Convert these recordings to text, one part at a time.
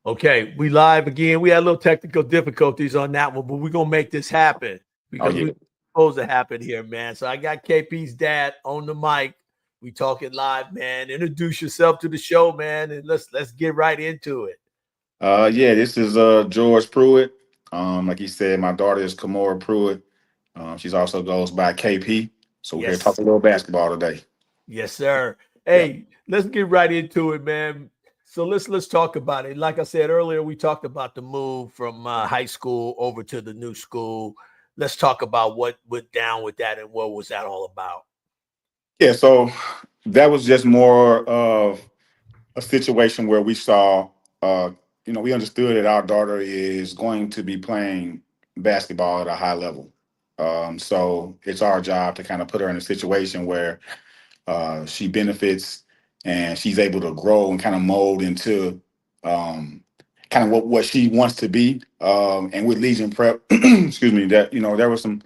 Okay, we live again. We had a little technical difficulties on that one, but we're gonna make this happen Oh because yeah. we're supposed to happen here, man. So I got KP's dad on the mic. We talking live, man. Introduce yourself to the show, man, and let's get right into it. Yeah, this is George Pruitt. Like he said, my daughter is Kamari Pruitt. She's also goes by KP. So we're here to talk Yes, a little basketball today. yes, sir. Yeah. Hey, let's get right into it, man. So let's talk about it. Like I said earlier, we talked about the move from high school over to the new school. Let's talk about what went down with that and what was that all about. Yeah, so that was just more of a situation where we saw we understood that our daughter is going to be playing basketball at a high level. So it's our job to kind of put her in a situation where she benefits and she's able to grow and kind of mold into kind of what she wants to be. And with Legion Prep, excuse me, that there were some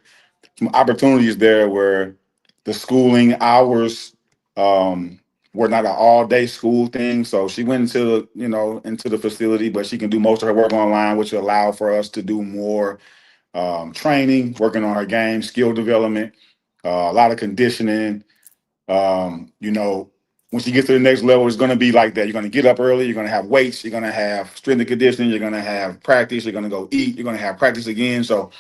opportunities there where the schooling hours were not an all day school thing. So she went into into the facility, but she can do most of her work online, which will allow for us to do more training, working on her game, skill development, a lot of conditioning. When she gets to the next level, it's going to be like that. You're going to get up early. You're going to have weights. You're going to have strength and conditioning. You're going to have practice. You're going to go eat. You're going to have practice again. So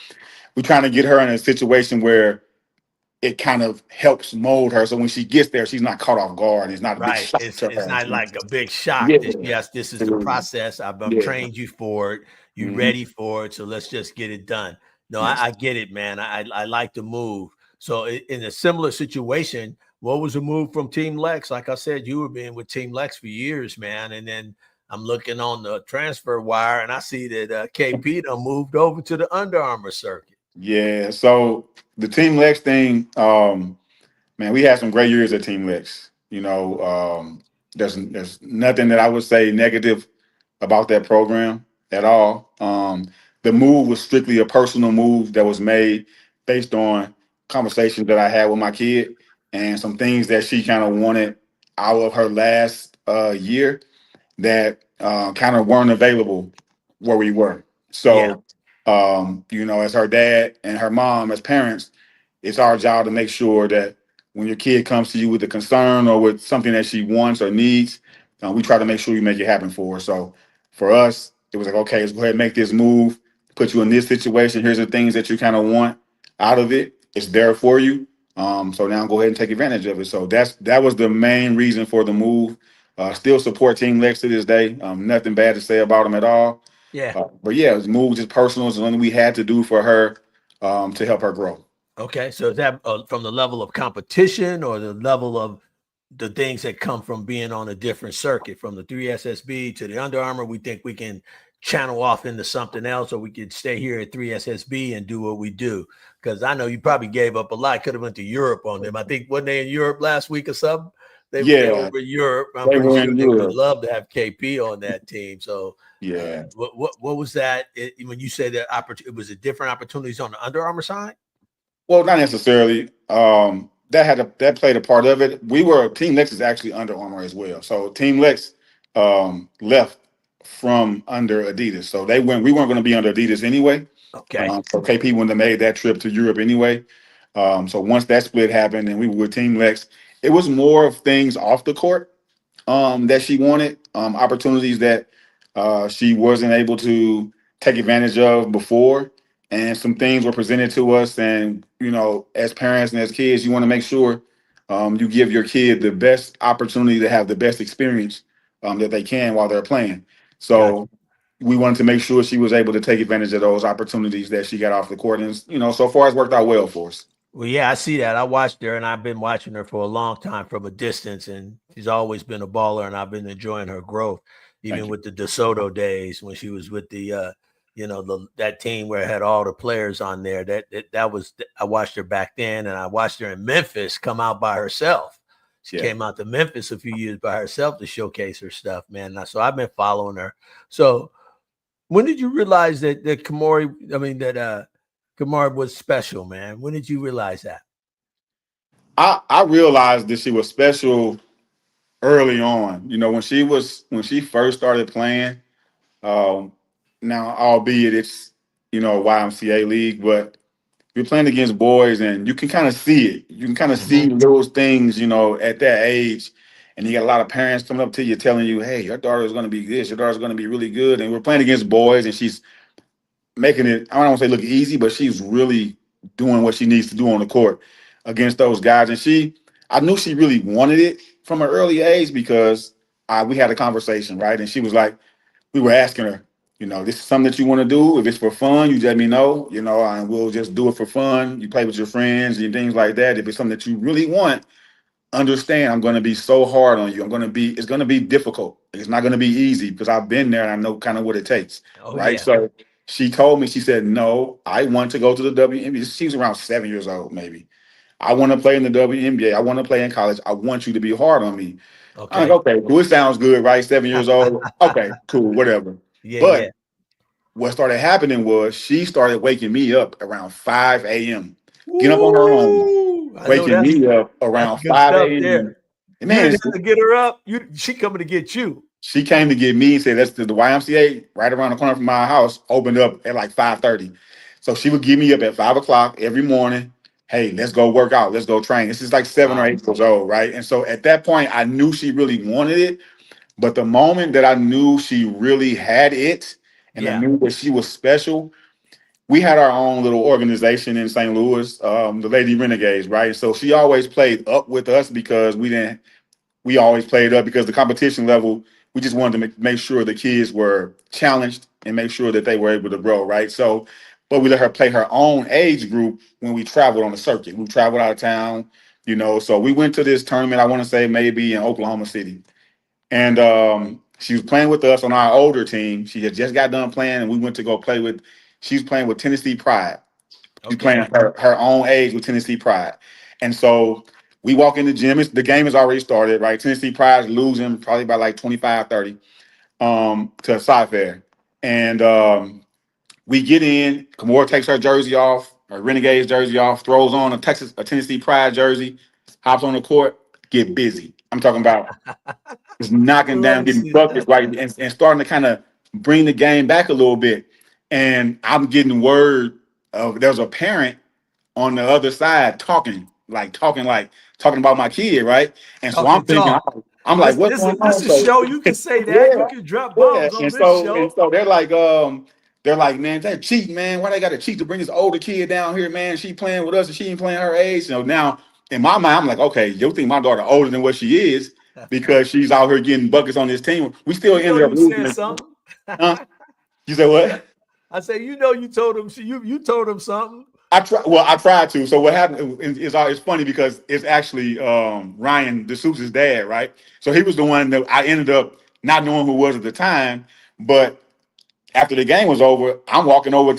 we're trying to get her in a situation where it kind of helps mold her. So when she gets there, she's not caught off guard. It's not a big Right. shock It's to it's her. not like a big shock. Yeah. Yes, this is the process. I've Yeah. trained you for it. You Hmm. ready for it. So let's just get it done. No, Yes. I get it, man. I like the move. So in a similar situation, what was the move from Team Lex? Like I said, you were being with Team Lex for years, man. And then I'm looking on the transfer wire and I see that KP done moved over to the Under Armour circuit. Yeah. So the Team Lex thing, man, we had some great years at Team Lex. There's nothing that I would say negative about that program at all. The move was strictly a personal move that was made based on conversations that I had with my kid and some things that she kind of wanted out of her last year that kind of weren't available where we were. Yeah. So, as her dad and her mom, as parents, it's our job to make sure that when your kid comes to you with a concern or with something that she wants or needs, we try to make sure you make it happen for her. So for us, it was like, okay, let's go ahead and make this move, put you in this situation. Here's the things that you kind of want out of it. It's there for you. So now go ahead and take advantage of it. So that was the main reason for the move. Still support Team Lex to this day. Nothing bad to say about them at all. Yeah. But yeah, the move was just personal. It's something we had to do for her to help her grow. Okay, so is that from the level of competition or the level of the things that come from being on a different circuit, from the 3SSB to the Under Armour? We think we can channel off into something else, or we could stay here at 3SSB and do what we do. Because I know you probably gave up a lot. Could have went to Europe on them. I think wasn't they in Europe last week or something? They Yeah, over in Europe. I'm they pretty were sure in they would have Europe. loved to have KP on that team. So Yeah. what was that when you say that it was a different opportunities on the Under Armour side? Well, not necessarily. That played a part of it. Team Lex is actually Under Armour as well. So Team Lex left from under Adidas. So we weren't going to be under Adidas anyway. Okay. So KP wouldn't have made that trip to Europe anyway. So once that split happened and we were with Team Lex, it was more of things off the court that she wanted, opportunities that she wasn't able to take advantage of before. And some things were presented to us. And, as parents and as kids, you want to make sure you give your kid the best opportunity to have the best experience that they can while they're playing. Gotcha. So we wanted to make sure she was able to take advantage of those opportunities that she got off the court. And, so far it's worked out well for us. Well, yeah, I see that. I watched her, and I've been watching her for a long time from a distance, and she's always been a baller, and I've been enjoying her growth, even Thank you. with the DeSoto days when she was with that team where it had all the players on there. That was I watched her back then, and I watched her in Memphis come out by herself. She Yeah. came out to Memphis a few years by herself to showcase her stuff, man. So I've been following her. So when did you realize that Kamari was special, man? When did you realize that? I realized that she was special early on. When she first started playing, Um, Now, albeit it's a YMCA league, but you're playing against boys, and you can kind of see it. You can kind of see Mm-hmm. those things, at that age. And you got a lot of parents coming up to you telling you, "Hey, your daughter is going to be this. Your daughter's going to be really good." And we're playing against boys, and she's making it. I don't want to say look easy, but she's really doing what she needs to do on the court against those guys. And I knew she really wanted it from an early age because we had a conversation, right? And she was like, we were asking her, this is something that you want to do. If it's for fun, you let me know, and we'll just do it for fun. You play with your friends and things like that. If it's something that you really want, understand I'm going to be so hard on you. It's going to be difficult. It's not going to be easy because I've been there and I know kind of what it takes. Oh Right. yeah. So she told me, she said, no, I want to go to the WNBA. She was around 7 years old, maybe. I want to play in the WNBA. I want to play in college. I want you to be hard on me. I'm like, Okay. okay, cool. It sounds good, right? 7 years old. Okay, cool, whatever. Yeah, yeah. But what started happening was she started waking me up around 5 a.m. Get up on her own, Woo! I know waking me up that's around good 5 stuff there. a.m. And You man, didn't have to get her up. She coming to get you. she came to get me and said, that's the YMCA right around the corner from my house, opened up at like 5:30. So she would get me up at 5 o'clock every morning. Hey, let's go work out. Let's go train. This is like 7 or 8 years old, right? And so at that point, I knew she really wanted it. But the moment that I knew she really had it and I Yeah. knew that she was special, we had our own little organization in St. Louis, the Lady Renegades, right? So she always played up with us because we always played up because the competition level, we just wanted to make sure the kids were challenged and make sure that they were able to grow, right? So, but we let her play her own age group when we traveled on the circuit. We traveled out of town, so we went to this tournament, I want to say maybe in Oklahoma City. And she was playing with us on our older team. She had just got done playing, and we went to go play with. She's playing with Tennessee Pride. She's playing Okay. her own age with Tennessee Pride, and so we walk in the gym. The game has already started, right? Tennessee Pride's losing probably by like 25-30 to Sci Fair, and we get in. Kamora takes her jersey off, her Renegades jersey off, throws on a Tennessee Pride jersey, hops on the court, get busy. I'm talking about is I knocking love down, to getting see buckets, that. right, and starting to kind of bring the game back a little bit. And I'm getting word of there's a parent on the other side talking about my kid, right? And so I'm Talking thinking, talk. I'm like, what's going This on? is So show. You can say that. You yeah, can drop yeah. bombs on And this so and show. so they're like, man, they're cheating, man. Why they got to cheat to bring this older kid down here, man? She playing with us and she ain't playing her age. So now in my mind, I'm like, okay, you think my daughter older than what she is because she's out here getting buckets on this team. We still You know ended up you said losing. something. Huh? You said what? I say, you know, you told him. You told him something. I try. Well, I tried to. So what happened is it's funny because it's actually Ryan DeSouza's dad, right? So he was the one that I ended up not knowing who it was at the time. But after the game was over, I'm walking over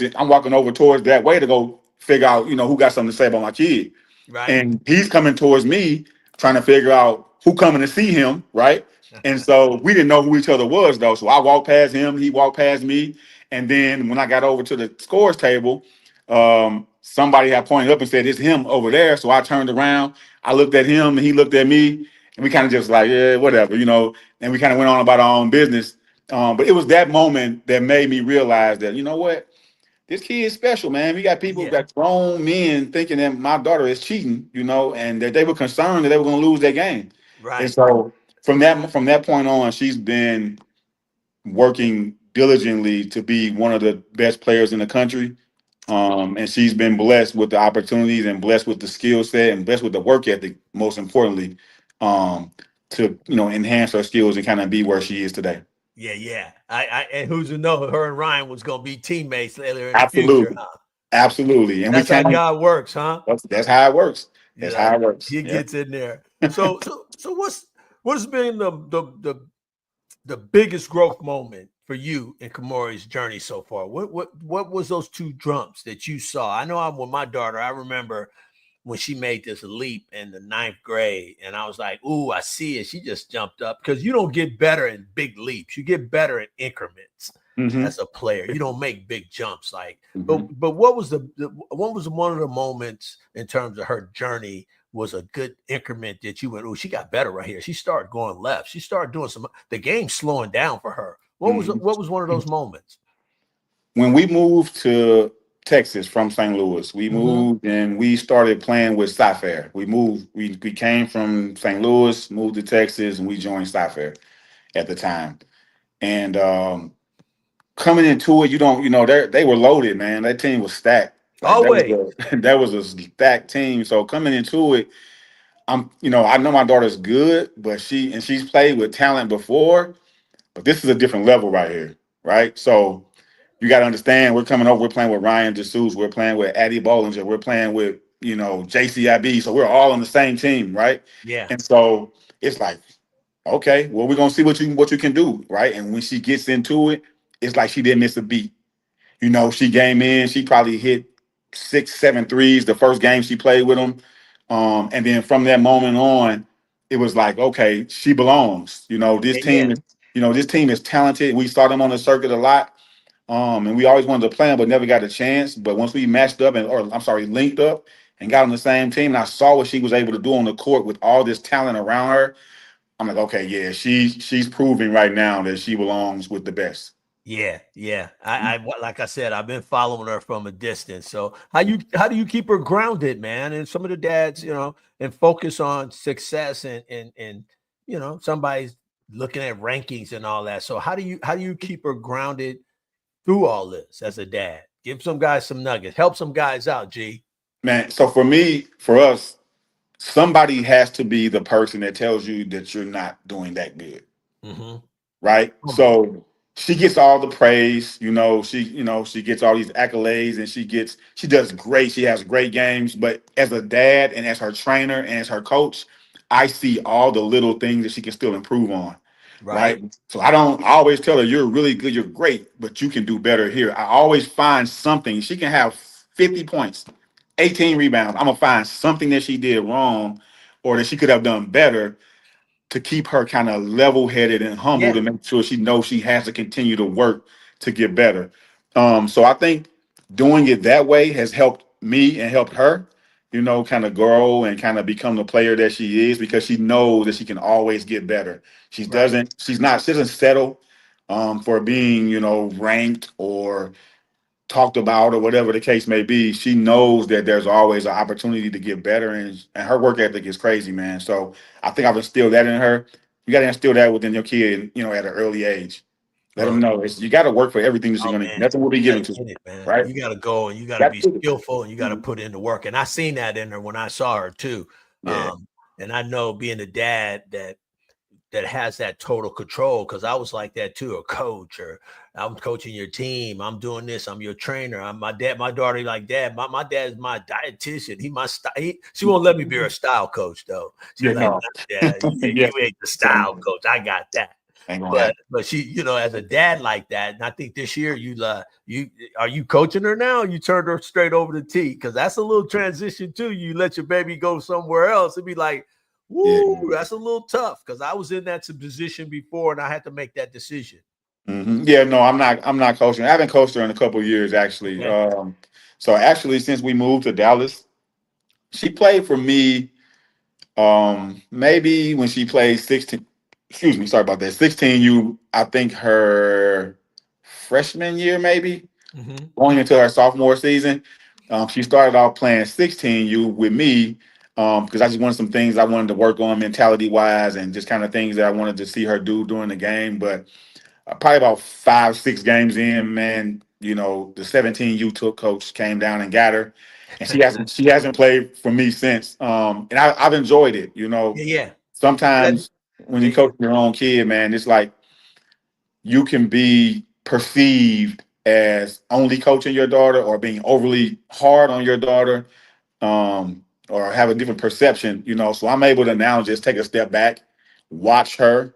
towards that way to go figure out, who got something to say about my kid. Right. And he's coming towards me trying to figure out who coming to see him, right? And so we didn't know who each other was though. So I walked past him, he walked past me, and then when I got over to the scores table, somebody had pointed up and said it's him over there. So I turned around, I looked at him, and he looked at me, and we kind of just like, yeah, whatever, and we kind of went on about our own business. But it was that moment that made me realize that, you know what? This kid is special, man. We got people, Yeah. got grown men thinking that my daughter is cheating, and that they were concerned that they were going to lose their game. And Right. so from that point on, she's been working diligently to be one of the best players in the country. And she's been blessed with the opportunities and blessed with the skill set and blessed with the work ethic, most importantly, to enhance her skills and kind of be where she is today. Yeah. Yeah. And who's to know? Her and Ryan was gonna be teammates later in the future, Absolutely. huh? Absolutely. And we That's how can't. God works, huh? That's how it works. You That's know, how it works. he Yeah. gets in there. So what's been the biggest growth moment for you in Kamari's journey so far? What was those two jumps that you saw? I know I'm with my daughter. I remember when she made this leap in the ninth grade, and I was like, "Ooh, I see it." She just jumped up because you don't get better in big leaps. You get better in increments Hmm. as a player. You don't make big jumps like. But Hmm. but what was what was one of the moments in terms of her journey was a good increment that you went, oh, she got better right here. She started going left. She started doing the game slowing down for her. What was one of those moments? When we moved to Texas from St. Louis, we Mm-hmm. moved and we started playing with Sci-Fair. We came from St. Louis, moved to Texas, and we joined Sci-Fair at the time. And coming into it, they were loaded, man. That team was stacked. Like Always. that was a stacked team. So coming into it, I know my daughter's good, but she's played with talent before, but this is a different level right here, right? So you got to understand, we're coming over, we're playing with Ryan DeSouza, we're playing with Addie Bollinger, we're playing with, JCIB. So we're all on the same team, right? Yeah. And so it's like, okay, well, we're gonna see what you can do, right? And when she gets into it, it's like she didn't miss a beat. She came in, she probably hit 6, 7 threes the first game she played with them. And then from that moment on, it was like, okay, she belongs. This Yeah. Yeah. team is talented. We saw them on the circuit a lot. And we always wanted to play them, but never got a chance. But once we matched up linked up and got on the same team, and I saw what she was able to do on the court with all this talent around her, I'm like, okay, yeah, she's proving right now that she belongs with the best. Yeah, yeah. Like I said, I've been following her from a distance. So how do you keep her grounded, man? And some of the dads, and focus on success and somebody's looking at rankings and all that. So how do you keep her grounded through all this as a dad? Give some guys some nuggets. Help some guys out, G. Man, so for us, somebody has to be the person that tells you that you're not doing that good, Mm-hmm. right? Come on. So she gets all the praise, she gets all these accolades and she does great. She has great games, but as a dad and as her trainer and as her coach, I see all the little things that she can still improve on. Right. Right. So I always tell her, you're really good, you're great, but you can do better here. I always find something. She can have 50 points, 18 rebounds. I'm gonna find something that she did wrong or that she could have done better to keep her kind of level-headed and humble Yeah. to make sure she knows she has to continue to work to get better. So I think doing it that way has helped me and helped her, kind of grow and kind of become the player that she is because she knows that she can always get better. Right. She doesn't settle for being, ranked or talked about or whatever the case may be. She knows that there's always an opportunity to get better, and her work ethic is crazy, man. So I think I've instilled that in her. You got to instill that within your kid, at an early age. Let them Look. know you got to work for everything that you're Oh going to. man, Nothing will be you given gotta to get you, it, man. right? You gotta go and you gotta That's be it. skillful and you gotta Mhm. put in the work. And I seen that in her when I saw her too. Yeah, And I know being a dad that has that total control because I was like that too, a coach or I'm coaching your team. I'm doing this. I'm your trainer. I'm my dad. My daughter like dad. My dad is my dietitian. He my style. She won't let me be her style coach though. She's yeah, like, no, nah, dad, yeah, you ain't the style coach. I got that. ain't gonna But happen. but she, as a dad like that, and I think this year you are you coaching her now? Or you turned her straight over to T because that's a little transition too. You let your baby go somewhere else. It'd be like, Yeah. woo, that's a little tough because I was in that position before and I had to make that decision. Yeah, no, I'm not coaching. I haven't coached her in a couple of years actually. Okay. So actually, since we moved to Dallas, she played for me. Maybe when she played 16, excuse me, sorry about that. 16U, I think her freshman year, maybe Mm-hmm. going into her sophomore season. She started off playing 16U with me because I just wanted some things I wanted to work on mentality wise and just kind of things that I wanted to see her do during the game. But probably about 5, 6 games in, man, the 17U took coach came down and got her, and she hasn't played for me since. And I've enjoyed it. Yeah, yeah. That, Sometimes when yeah, you yeah. coach your own kid, man, it's like you can be perceived as only coaching your daughter or being overly hard on your daughter, or have a different perception. So I'm able to now just take a step back, watch her,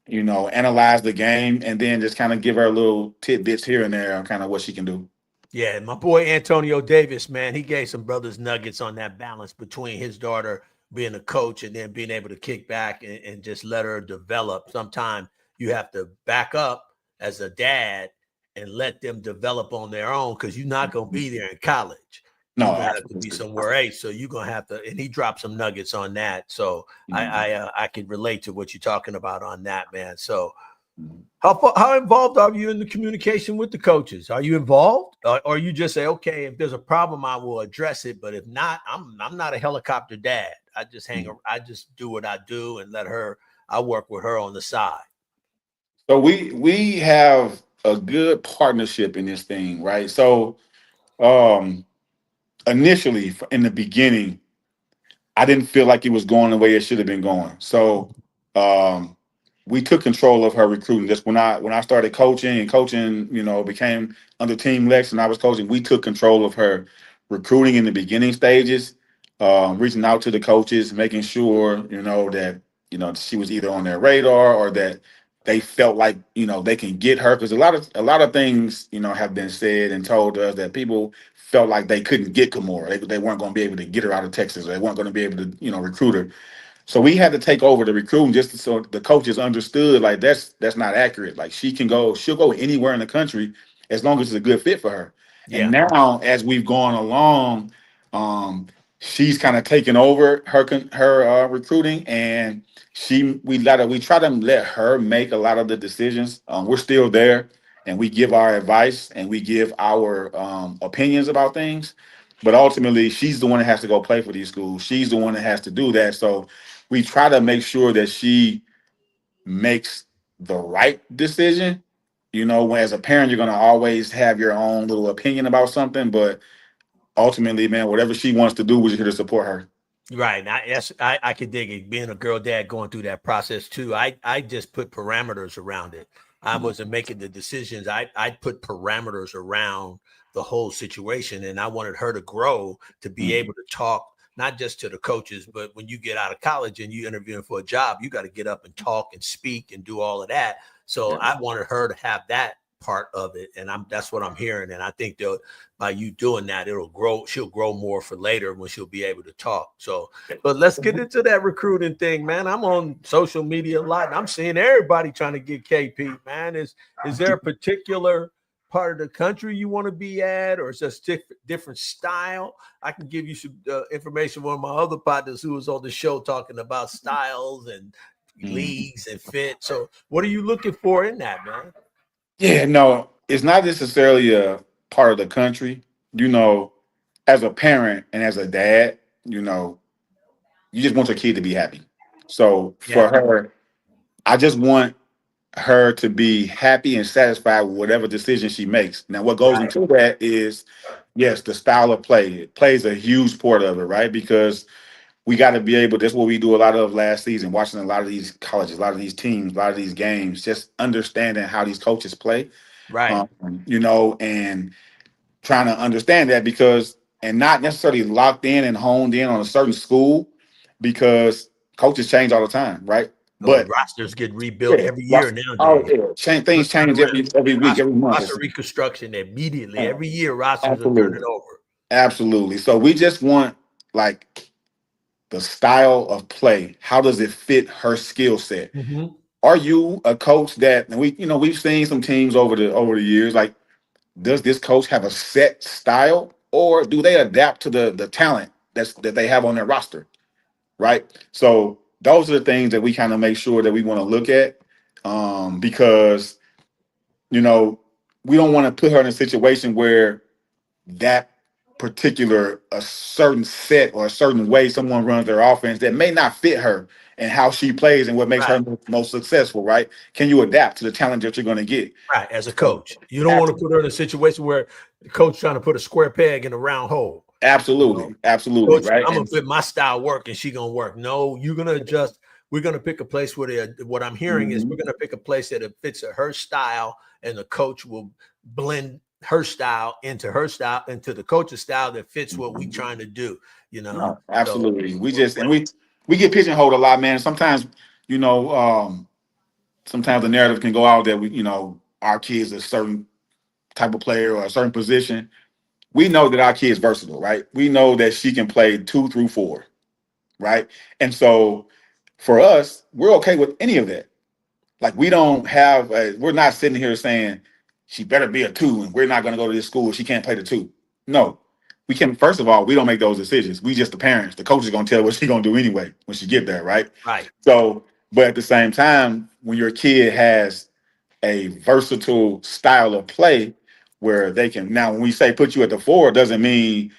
analyze the game, and then just kind of give her little tidbits here and there on kind of what she can do. Yeah, my boy Antonio Davis, man, he gave some brothers nuggets on that balance between his daughter being a coach and then being able to kick back and just let her develop. Sometimes you have to back up as a dad and let them develop on their own because you're not going to be there in college. You're No, going to have to be absolutely. somewhere else. So you're going to have to, and he dropped some nuggets on that. So Mhm. I can relate to what you're talking about on that, man. So How involved are you in the communication with the coaches? Are you involved, or you just say, okay, if there's a problem, I will address it, but if not, I'm not a helicopter dad. I just do what I do and I work with her on the side. So we have a good partnership in this thing, right? So um initially in the beginning, I didn't feel like it was going the way it should have been going. So um, we took control of her recruiting. Just when I started coaching and coaching, became under Team Lex and I was coaching, we took control of her recruiting in the beginning stages, reaching out to the coaches, making sure that she was either on their radar or that they felt like they can get her because a lot of things have been said and told us that people felt like they couldn't get Kamora. They weren't going to be able to get her out of Texas. Or they weren't going to be able to recruit her. So we had to take over the recruiting just so the coaches understood like that's not accurate. Like she'll go anywhere in the country as long as it's a good fit for her. And Yeah. now as we've gone along, um, she's kind of taken over her recruiting, and we try to let her make a lot of the decisions. We're still there, and we give our advice and we give our opinions about things. But ultimately, she's the one that has to go play for these schools. She's the one that has to do that. So we try to make sure that she makes the right decision. When as a parent, you're going to always have your own little opinion about something, but ultimately, man, whatever she wants to do, we're here to support her. Right. I could dig it. Being a girl dad going through that process too. I just put parameters around it. I wasn't making the decisions. I put parameters around the whole situation, and I wanted her to grow to be able to talk not just to the coaches, but when you get out of college and you interviewing for a job, you got to get up and talk and speak and do all of that. So Yeah. I wanted her to have that part of it, and that's what I'm hearing. And I think that by you doing that, it'll grow. She'll grow more for later when she'll be able to talk. So, but let's get into that recruiting thing, man. I'm on social media a lot, and I'm seeing everybody trying to get KP. Man, is there a particular part of the country you want to be at, or is just different style? I can give you some information. One of my other partners who was on the show talking about styles and leagues and fit. So, what are you looking for in that, man? Yeah, no, it's not necessarily a part of the country. As a parent and as a dad, you just want your kid to be happy. So for Yeah. her, I just want her to be happy and satisfied with whatever decision she makes. Now, what goes Right. into that is, yes, the style of play. It plays a huge part of it, right? Because we got to be able, that's what we do a lot of last season, watching a lot of these colleges, a lot of these teams, a lot of these games, just understanding how these coaches play, Right. and trying to understand that and not necessarily locked in and honed in on a certain school because coaches change all the time, right? Oh, But rosters get rebuilt yeah, every year oh nowadays. yeah, things change every week, every month. Roster reconstruction immediately. Yeah, Every year, rosters are turning absolutely, over. absolutely. So we just want like the style of play. How does it fit her skill set? Mm-hmm. Are you a coach that, and we've seen some teams over the years, like does this coach have a set style or do they adapt to the talent that they have on their roster, right? So those are the things that we kind of make sure that we want to look at, because you know we don't want to put her in a situation where that particular a certain set or a certain way someone runs their offense that may not fit her and how she plays and what makes her Right. most successful, right? Can you adapt to the talent that you're going to get? Right. As a So, coach, you don't want to put her in a situation where the coach trying to put a square peg in a round hole. You know, absolutely, absolutely, coach, right? I'm gonna And put my style work and she gonna work. No, you're gonna adjust. We're gonna pick a place where what I'm hearing is we're mhm, gonna pick a place that it fits her style, and the coach will blend her style into the coach's style that fits what we mhm. trying to do. You know, No, so absolutely. We what, just what, and we get pigeonholed a lot, man. Sometimes, you know, sometimes the narrative can go out that our kids are a certain type of player or a certain position. We know that our kid's versatile, right? We know that she can play 2 through 4, right? And so for us, we're okay with any of that. Like we're not sitting here saying she better be a 2 and we're not going to go to this school if she can't play the 2. No, we can. First of all, we don't make those decisions. We just the parents. The coach is going to tell what she's going to do anyway when she get there, right? right, So, but at the same time, when your kid has a versatile style of play where they can. Now, when we say put you at the 4, it doesn't mean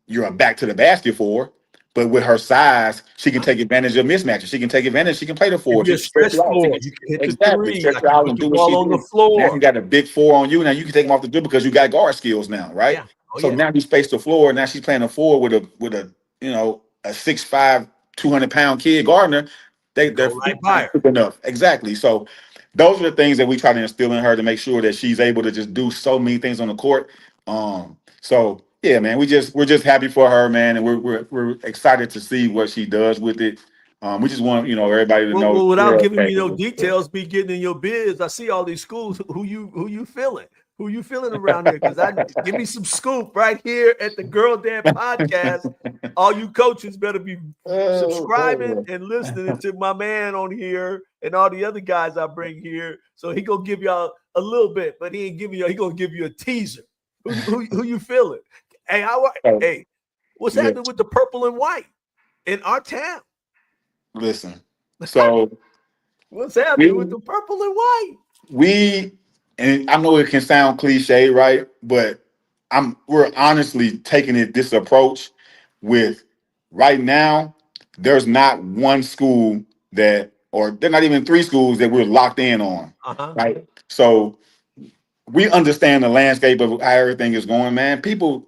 you're a back to the basket 4. But with her size, she can take advantage of mismatches. She can take advantage. She can play the 4. Give you She a can stretch stretch you out. She floor. can You can hit the exactly three. stretch I you can out put and the do what she ball on the do. Now you floor. got a big 4 on you. Now you can take them off the dribble because you got guard skills now, right? Yeah. Oh, So yeah. now you space the floor. Now she's playing a 4 with a a 6'5", 200-pound kid Gardner. Their Go feet right by not her. quick enough. Exactly. So those are the things that we try to instill in her to make sure that she's able to just do so many things on the court. So yeah, man, we're just happy for her, man, and we're excited to see what she does with it. We just want everybody to know. Well, without We're giving okay me no with it. details, be getting in your biz. I see all these schools. Who you feeling? Who you feeling around here? Because I give me some scoop right here at the Girl Dad Podcast. All you coaches better be Oh, subscribing boy. and listening to my man on here and all the other guys I bring here. So he gonna give y'all a little bit, but he ain't giving you. He gonna give you a teaser. Who you feeling? Hey, hey, what's Yeah. happening with the purple and white in our town? Listen, so What's happening with we the purple and white? we and I know it can sound cliche, right? But we're honestly taking this approach with right now. There's not one school or there's not even 3 schools that we're locked in on, Uh-huh. right? So we understand the landscape of how everything is going, man. People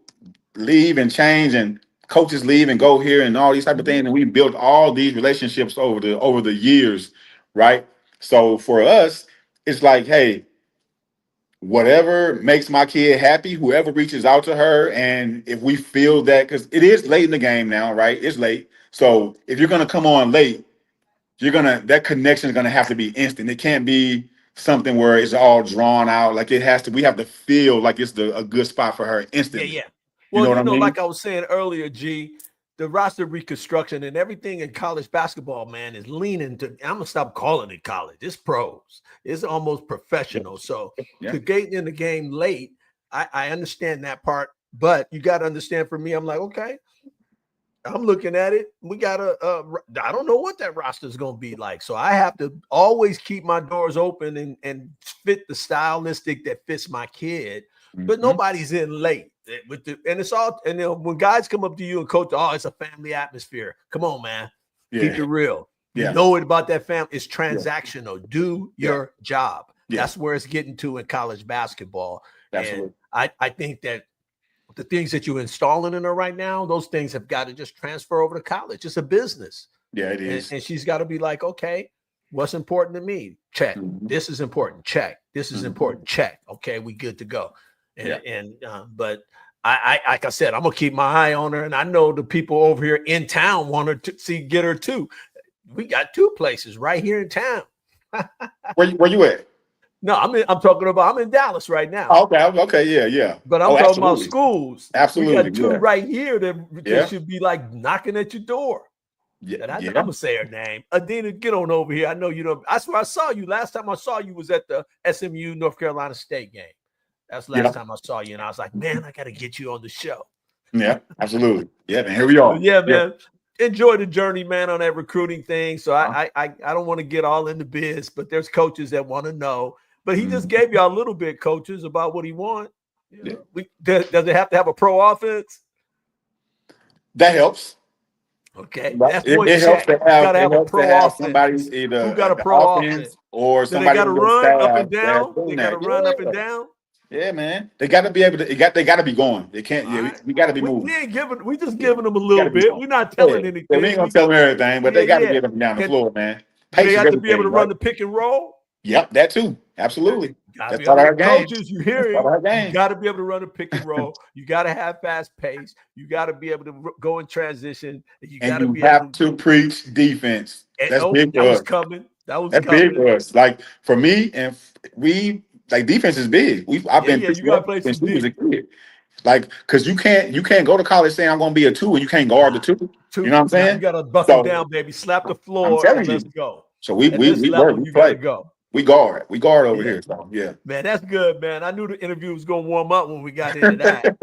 leave and change, and coaches leave and go here, and all these type of things. And we built all these relationships over the years, right? So for us, it's like, hey, whatever makes my kid happy, whoever reaches out to her, and if we feel that, because it is late in the game now, right? It's late. So if you're gonna come on late, that connection is gonna have to be instant. It can't be something where it's all drawn out. Like it has to. We have to feel like it's a good spot for her Yeah, instantly. yeah. You know Well, what I mean? like I was saying earlier, G, the roster reconstruction and everything in college basketball, man, is leaning to. I'm gonna stop calling it college. It's pros. It's almost professional. So Yeah. to get in the game late, I understand that part, but you got to understand. For me, I'm like, okay, I'm looking at it. We got I don't know what that roster is going to be like. So I have to always keep my doors open and fit the stylistic that fits my kid. But Mm-hmm. nobody's in late and it's all, and when guys come up to you and coach, oh, it's a family atmosphere. Come on, man. Yeah. Keep it real. You Yeah. know it about that family. It's Yeah. transactional. Do Yeah. your job. Yeah. That's where it's getting to in college basketball. Absolutely. And I think that the things that you're installing in her right now, those things have got to just transfer over to college. It's a business. Yeah, it is. And she's got to be like, okay, what's important to me? Check. Mm-hmm. This is important. Check. This is Mm-hmm. important. Check. Okay, we good to go. And Yeah. But I like I said, I'm gonna keep my eye on her, and I know the people over here in town want her to get her too. We got 2 places right here in town. Where you at? No, I'm in Dallas right now. Oh, okay, yeah. But I'm talking about schools. Absolutely. We got 2 right here that should be like knocking at your door. Yeah, I'm gonna say her name. Adina, get on over here. I know you know. That's where I saw you. Last time I saw you was at the SMU North Carolina State game. That's the last time I saw you, and I was like, man, I gotta get you on the show. Yeah, absolutely. Yeah, man. Here we are. Yeah, man. Enjoy the journey, man, on that recruiting thing. So I don't want to get all in the biz, but there's coaches that want to know. But he just gave y'all a little bit, coaches, about what he wants. Does it have to have a pro offense? That helps. Okay, that's one it helps check. to have, Got to have a pro offense. somebody either Who got a the pro offense offense? or Do they somebody got to on your run up and staff down? that's They doing got to that. run up and down. Yeah, man. They got to be able to. They got to be going. They can't. We got to be moving. We just giving them a little bit. We're not telling anything. We ain't gonna tell them everything, but they got to get them down the floor, man. Do they have to be able to run the pick and roll? Yep, that too. Absolutely. That's part of our game. Coaches, you hearing? You got to be able to run a pick and roll. You got to have fast pace. You got to be able to go in transition. You got to be able to preach defense. That's big for us. That was coming. That's big for us. Like for me, and defense is big. I've been you got to play some since a kid. Like, because you can't go to college saying I'm going to be a 2 and you can't guard the 2. You know what I'm saying? You got to buckle down, baby. Slap the floor and let's go. So we gotta go. We guard over here. So yeah, man, that's good, man. I knew the interview was gonna warm up when we got into that.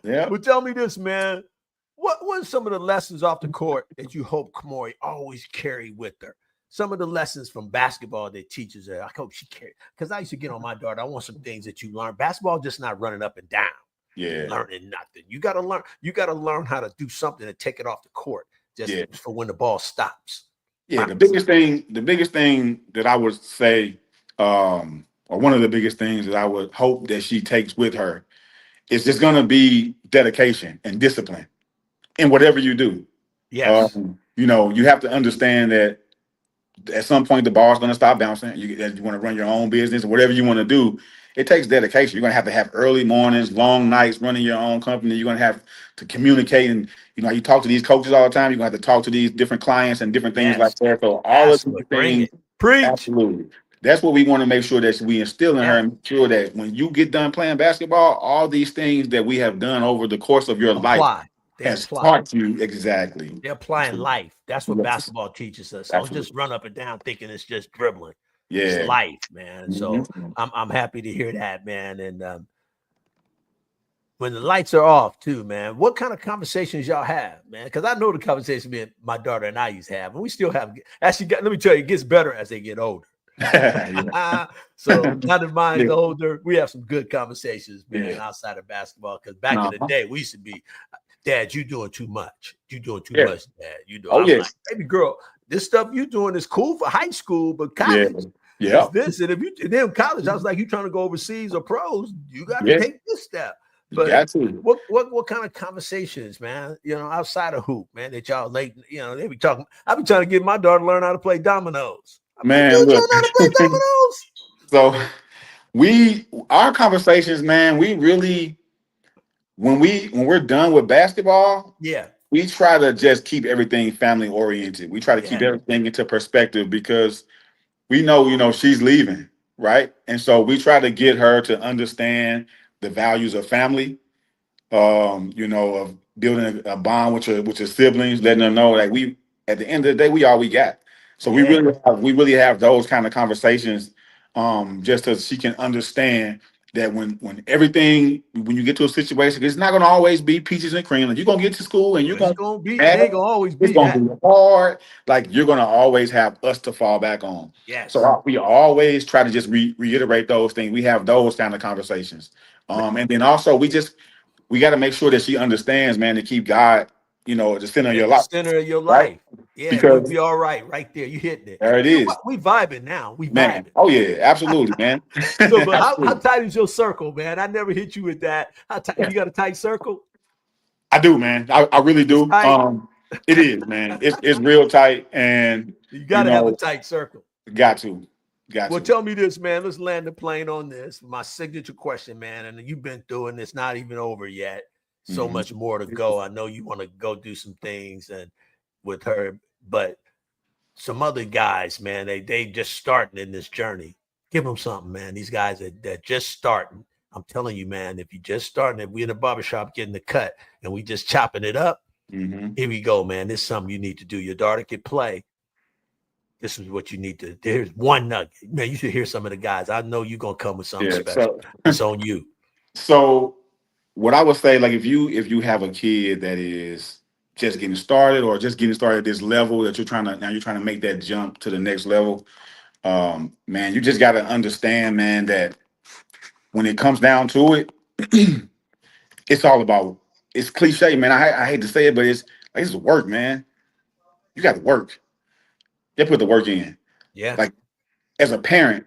Yeah. Well, tell me this, man. What are some of the lessons off the court that you hope Kamari always carry with her? some of the lessons from basketball that teaches her. I hope she cares. Because I used to get on my daughter. I want some things that you learn. Basketball just not running up and down. Yeah. Learning nothing. You got to learn. You got to learn how to do something and take it off the court just for when the ball stops. Yeah. The biggest thing that I would say, or one of the biggest things that I would hope that she takes with her is just going to be dedication and discipline in whatever you do. Yes. You know, you have to understand that at some point the ball's going to stop bouncing. You want to run your own business or whatever you want to do. It takes dedication. You're going to have early mornings, long nights, running your own company. You're going to have to communicate, and you talk to these coaches all the time. You're going to have to talk to these different clients and different things like that. So all of these things, preach. Absolutely. That's what we want to make sure that we instill in her, and make sure that when you get done playing basketball, all these things that we have done over the course of your life has taught you exactly. They're applying life. That's what basketball teaches us. Don't just run up and down thinking it's just dribbling. Yeah, it's life, man. So I'm happy to hear that, man. And when the lights are off, too, man, what kind of conversations y'all have, man? Because I know the conversation me and my daughter and I used to have, and we still have. Actually, let me tell you, it gets better as they get older. So now that mine's older, we have some good conversations, man, outside of basketball. Because back in the day, we used to be, Dad, you doing too much. You doing too much, Dad. You doing. Like, baby girl, this stuff you doing is cool for high school, but college is this. And if you then college, I was like, you trying to go overseas or pros, you got to take this step. But what kind of conversations, man, outside of hoop, man, that y'all late, they be talking. I be trying to get my daughter to learn how to play dominoes. Man, look. So our conversations, man, we really, when we're done with basketball, we try to just keep everything family oriented. We try to keep everything into perspective because we know, she's leaving, right? And so we try to get her to understand the values of family, of building a bond with your siblings, letting them know like at the end of the day, we all we got. So we really have those kind of conversations, just so she can understand that when you get to a situation, it's not going to always be peaches and cream. Like, you're going to get to school and you're going to be, it ain't going to always be. It's going to be hard. Like, you're going to always have us to fall back on. Yes. So we always try to just reiterate those things. We have those kind of conversations. And then also we got to make sure that she understands, man, to keep God, the center of your life. Center of your life. Yeah, because we'll be all right right there. You hitting it. There it is. We vibing now. We man. Vibing. Oh yeah, absolutely, man. So, but how tight is your circle, man? I never hit you with that. How tight? You got a tight circle? I do, man. I really do. It is, man. It's real tight, and you got to have a tight circle. Got to. Well, tell me this, man. Let's land the plane on this. My signature question, man. And you've been through, and it's not even over yet. So much more to go. I know you want to go do some things and with her, but some other guys, man, they just starting in this journey. Give them something, man. These guys that just starting. I'm telling you, man, if you just starting, if we in the barbershop getting the cut and we just chopping it up, here we go, man. This is something you need to do. Your daughter can play. This is what you need to. There's one nugget. Man, you should hear some of the guys. I know you're gonna come with something special. It's on you. So what I would say, like if you have a kid that is just getting started or just getting started at this level that you're trying to make that jump to the next level, man, you just got to understand, man, that when it comes down to it, it's all about, it's cliche, man. I hate to say it, but it's work, man. You got to work. You put the work in. Yeah. Like as a parent,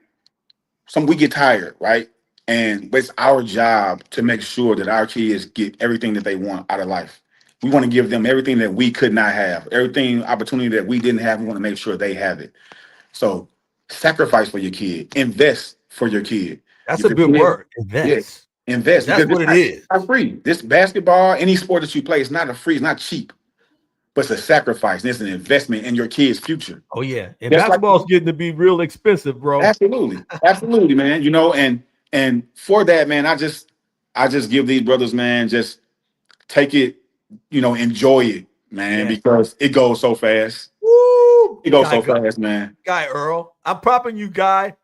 we get tired, right? But it's our job to make sure that our kids get everything that they want out of life. We want to give them everything that we could not have, opportunity that we didn't have. We want to make sure they have it. So sacrifice for your kid, invest for your kid. That's a good word. Invest. Yeah, invest. That's what it is. It's not free. This basketball, any sport that you play, it's not free. It's not cheap. But it's a sacrifice. And it's an investment in your kid's future. Oh yeah, and basketball's getting to be real expensive, bro. Absolutely, man. And for that, man, I just give these brothers, man, just take it, enjoy it, man, because it goes so fast. Woo! It goes so fast, man. Guy Earl, I'm propping you, guy.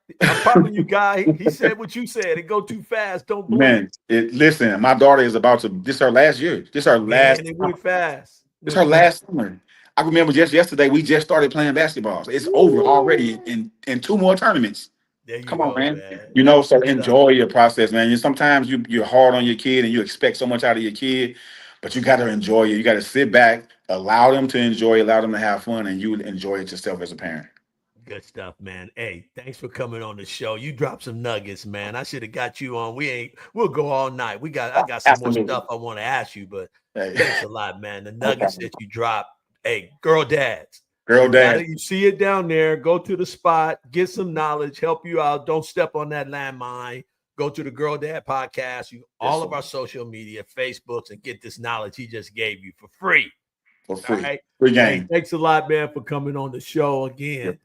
He said what you said. It go too fast. Don't believe. Man, listen, my daughter is about to. This is her last year. This is her last. And it went fast. It's her last summer. I remember just yesterday we just started playing basketball. So it's over already in 2 more tournaments. There you Come on, go, man. man. You know, That's so good stuff. enjoy your process, man. Sometimes you're hard on your kid and you expect so much out of your kid, but you got to enjoy it. You got to sit back, allow them to enjoy, allow them to have fun, and you enjoy it yourself as a parent. Good stuff, man. Hey, thanks for coming on the show. You dropped some nuggets, man. I should have got you on. We'll go all night. I got some more Absolutely. stuff I want to ask you, but Hey, thanks a lot, man. The no nuggets problem. that you dropped. Hey, girl dads. Girl, dad. You see it down there. Go to the spot, get some knowledge, help you out. Don't step on that landmine. Go to the Girl Dad podcast, all of our social media, Facebooks, and get this knowledge he just gave you for free. For All free. right. Free Hey, game. thanks a lot, man, for coming on the show again.